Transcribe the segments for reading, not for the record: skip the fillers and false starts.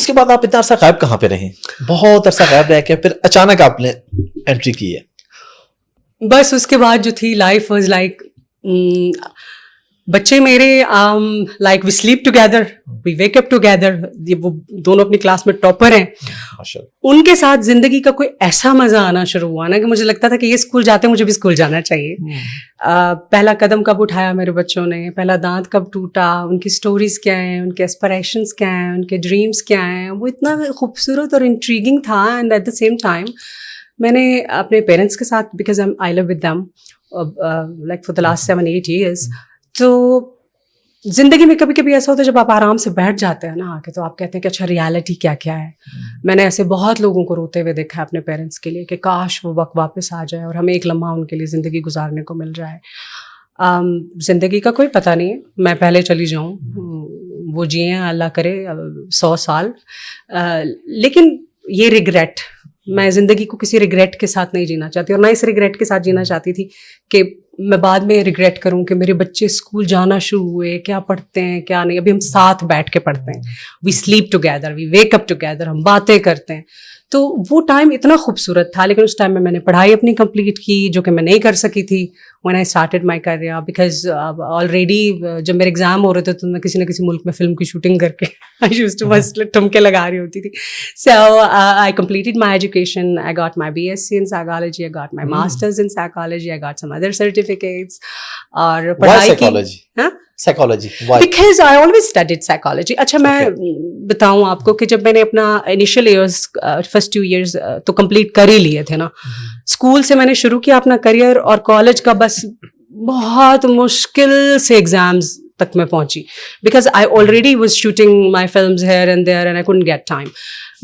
اس کے بعد آپ اتنا عرصہ غائب کہاں پہ رہیں؟ بہت عرصہ غائب رہ کے پھر اچانک آپ نے انٹری کی ہے. بس اس کے بعد جو تھی لائف واز لائک بچے میرے like we sleep together we wake up together. وہ دونوں اپنی کلاس میں ٹاپر ہیں. ان کے ساتھ زندگی کا کوئی ایسا مزہ آنا شروع ہوا نا کہ مجھے لگتا تھا کہ یہ اسکول جاتے ہیں مجھے بھی اسکول جانا چاہیے. پہلا قدم کب اٹھایا میرے بچوں نے, پہلا دانت کب ٹوٹا, ان کی اسٹوریز کیا ہیں, ان کے اسپریشنس کیا ہیں, ان کے ڈریمس کیا ہیں, وہ اتنا خوبصورت اور انٹریگنگ تھا. And at the same time میں نے اپنے پیرنٹس کے ساتھ, because I live with them like for the last 7-8 years, تو زندگی میں کبھی کبھی ایسا ہوتا ہے جب آپ آرام سے بیٹھ جاتے ہیں نا آ کے, تو آپ کہتے ہیں کہ اچھا ریالٹی کیا کیا ہے. میں نے ایسے بہت لوگوں کو روتے ہوئے دیکھا ہے اپنے پیرنٹس کے لیے کہ کاش وہ وقت واپس آ جائے اور ہمیں ایک لمحہ ان کے لیے زندگی گزارنے کو مل جائے. زندگی کا کوئی پتہ نہیں ہے, میں پہلے چلی جاؤں, وہ جئیں اللہ کرے 100 سال, لیکن یہ ریگریٹ, میں زندگی کو کسی ریگریٹ کے ساتھ نہیں جینا چاہتی, اور میں اس ریگریٹ کے ساتھ جینا چاہتی تھی کہ میں بعد میں ریگریٹ کروں کہ میرے بچے اسکول جانا شروع ہوئے, کیا پڑھتے ہیں کیا نہیں. ابھی ہم ساتھ بیٹھ کے پڑھتے ہیں, we sleep together, we wake up together, ہم باتیں کرتے ہیں. تو وہ ٹائم اتنا خوبصورت تھا. لیکن اس ٹائم میں نے پڑھائی اپنی کمپلیٹ کی جو کہ میں نہیں کر سکی تھی when I started my career, because already جب میرے ایگزام ہو رہے تھے تو میں کسی نہ کسی ملک میں فلم کی شوٹنگ کر کے I used to بس ٹھمکے لگا رہی ہوتی تھی. So I completed my education, I got my BSc in psychology, I got my masters in psychology, I got some other certificates. اور پڑھائی کی psychology because I always studied psychology. اچھا میں بتاؤں آپ کو کہ جب میں نے اپنا initial years first 2 years تو complete کر ہی لیے تھے نا, اسکول سے میں نے شروع کیا اپنا کریئر, اور کالج کا بس بہت مشکل سے ایگزامز تک میں پہنچی because I already was shooting my films here and there and I couldn't get time.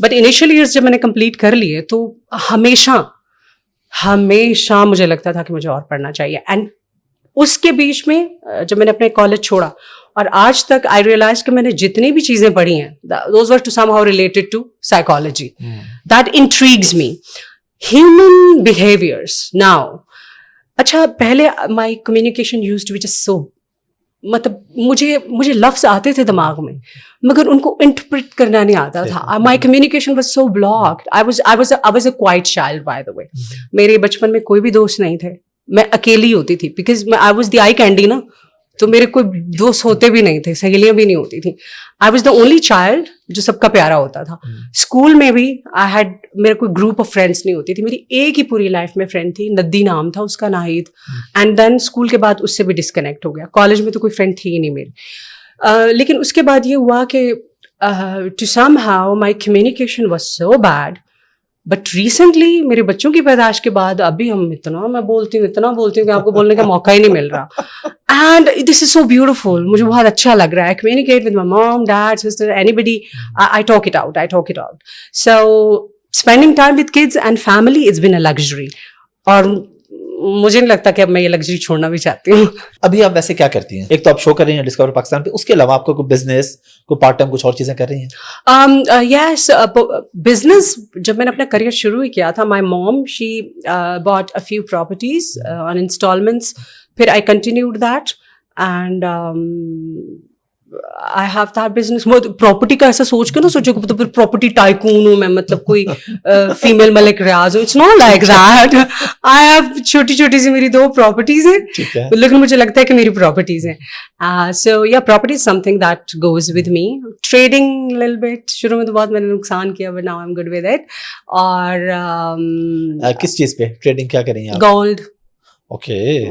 But initial years جب میں نے complete کر لیے تو ہمیشہ مجھے لگتا تھا کہ مجھے اور پڑھنا چاہیے. اینڈ اس کے بیچ میں جب میں نے اپنے کالج چھوڑا اور آج تک آئی ریئلائز کہ میں نے جتنی بھی چیزیں پڑھی ہیں those were to somehow related to psychology. That intrigues me. Human behaviours now. اچھا پہلے my communication used to be just so, مطلب مجھے لفظ آتے تھے دماغ میں مگر ان کو انٹرپریٹ کرنا نہیں آتا تھا. My communication was so blocked. I was a quiet child by the way. میرے بچپن میں کوئی بھی دوست نہیں تھے, میں اکیلی ہوتی تھی because I was the I candy نا, تو میرے کوئی دوست ہوتے بھی نہیں تھے, سہیلیاں بھی نہیں ہوتی تھیں. I was the only child جو سب کا پیارا ہوتا تھا. اسکول میں بھی میرا کوئی گروپ آف فرینڈس نہیں ہوتی تھی. میری ایک ہی پوری لائف میں فرینڈ تھی, ندی نام تھا اس کا, ناہید. اینڈ دین اسکول کے بعد اس سے بھی ڈسکنیکٹ ہو گیا. کالج میں تو کوئی فرینڈ تھی ہی نہیں میری. لیکن اس کے بعد یہ ہوا کہ to somehow my communication was so bad. But recently میرے بچوں کی پیدائش کے بعد ابھی میں بولتی ہوں کہ آپ کو بولنے کا موقع ہی نہیں مل رہا. And this is so beautiful. مجھے بہت اچھا لگ رہا ہے. Communicate with my mom, dad, sister, anybody. I talk it out. So spending time with kids and family it's been a luxury. اور مجھے نہیں لگتا کہ اب میں یہ لگژری چھوڑنا بھی چاہتی ہوں. ابھی آپ ویسے کیا کرتی ہیں؟ ایک تو آپ شو کر رہی ہیں ڈسکور پاکستان پہ, اس کے علاوہ آپ کو کوئی بزنس, کوئی پارٹ ٹائم کچھ اور چیزیں کر رہی ہیں؟ یس, بزنس جب میں نے اپنا کریئر شروع ہی کیا تھا, my mom she bought a few properties on installments. پھر I continued that and I have that business. Property کا ایسا سوچ کے نہ سوچو کہ پھر پراپرٹی ٹائکون ہوں میں, مطلب کوئی فیمیل ملک ریاض ہوں. It's not like that. I have چھوٹی چھوٹی سی میری 2 پراپرٹیز ہیں, لیکن مجھے لگتا ہے کہ میری پراپرٹیز ہیں. سو یا property is some thing that goes with me. Trading little bit, شروع میں تو بہت میں نے نقصان کیا, but now I am good with it. اور کس چیز پہ ٹریڈنگ کیا کر رہی ہیں؟ گولڈ. اوکے.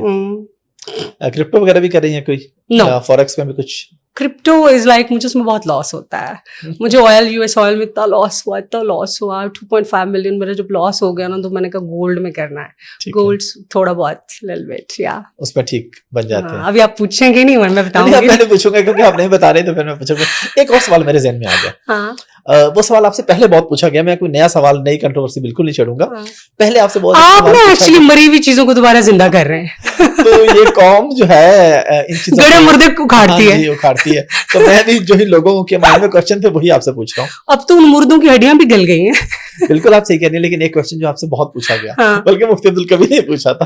کرپٹو وغیرہ بھی کر رہی ہیں کوئی؟ نو. فوریکس میں بھی کچھ؟ کرپٹو از لائک مجھے اس میں بہت لاس ہوتا ہے. مجھے US آئل میں اتنا لاس ہوا 2.5 ملین میرا جب لاس ہو گیا نا, تو میں نے کہا گولڈ میں کرنا ہے. گولڈ تھوڑا بہت لل بٹ یا اس میں ٹھیک بن جاتے ہیں. ابھی آپ پوچھیں گے نہیں, میں بتاؤں گی. میں نے پوچھوں گا کیونکہ آپ نہیں بتا رہے تو پھر میں پوچھوں گا. ایک اور سوال میرے ذہن میں آ گیا. ہاں, وہ سوال آپ سے پہلے بہت پوچھا گیا. میں کوئی نیا سوال, نئی کنٹروورسی بالکل نہیں چھیڑوں گا. پہلے آپ سے بہت آپ نا ایکچولی مری ہوئی چیزوں کو دوبارہ زندہ کر رہے ہیں. تو یہ قوم جو ہے ان چیزوں گڑے مردے اکھاڑتی ہے. تو میں بھی جو ہی لوگوں کے مائنڈ میں کوشچن تھے وہی آپ سے پوچھ رہا ہوں. اب تو ان مردوں کی ہڈیاں بھی گل گئی ہیں. بالکل آپ صحیح کہہ رہی ہیں. لیکن ایک کوشچن جو آپ سے بہت پوچھا گیا, بلکہ مفتی عبدالکبیر نے پوچھا تھا,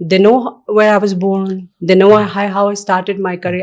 they know where I was born, they know how I started my career.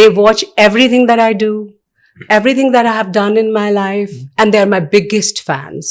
They watch everything that I do, everything that I have done in my life, and they are my biggest fans.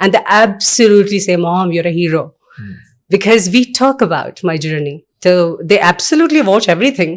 And they absolutely say, Mom, you're a hero. Because we talk about my journey. So they absolutely watch everything.